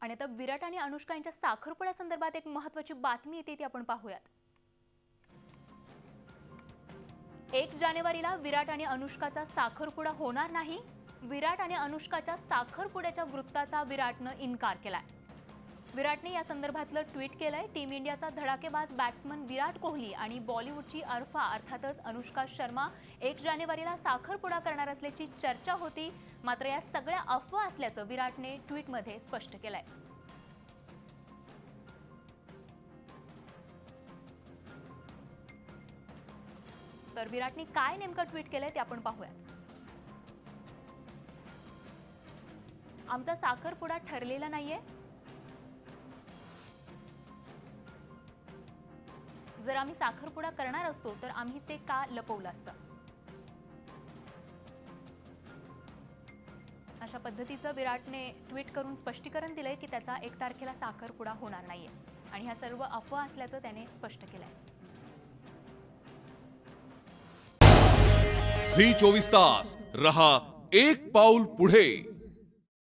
आणि आता विराट आणि अनुष्का यांच्या साखरपुड्यासंदर्भात एक महत्त्वाची बातमी येते ती आपण पाहूयात। 1 जानेवारीला विराट आणि अनुष्काचा साखरपुडा होणार नाही। विराट आणि अनुष्काच्या साखरपुड्याच्या वृत्ताचा विराटने इन्कार केलाय। विराटने या संदर्भातलं ट्विट केलंय। टीम इंडियाचा धडाकेबाज बॅट्समन विराट कोहली आणि बॉलिवूडची अरफा अर्थातच अनुष्का शर्मा 1 जानेवारीला साखरपुडा करणार असल्याची चर्चा होती, मात्र या सगळ्या अफवा असल्याचं विराटने ट्विटमध्ये स्पष्ट केलंय। तर विराटने काय नेमकं ट्विट केलंय ते आपण पाहूयात। आमचा साखरपुडा ठरलेला नाहीये। जर आम्ही साखरपुडा करणार असतो तर आम्ही ते का लपवलं असतं। अशा पद्धतीचं विराटने ट्विट करून स्पष्टीकरण दिलंय की त्याचा 1 तारखेला साखरपुडा होणार नाहीये आणि ह्या सर्व अफवा असल्याचं त्याने स्पष्ट केलंय। झी 24 तास रहा एक पाऊल पुढे।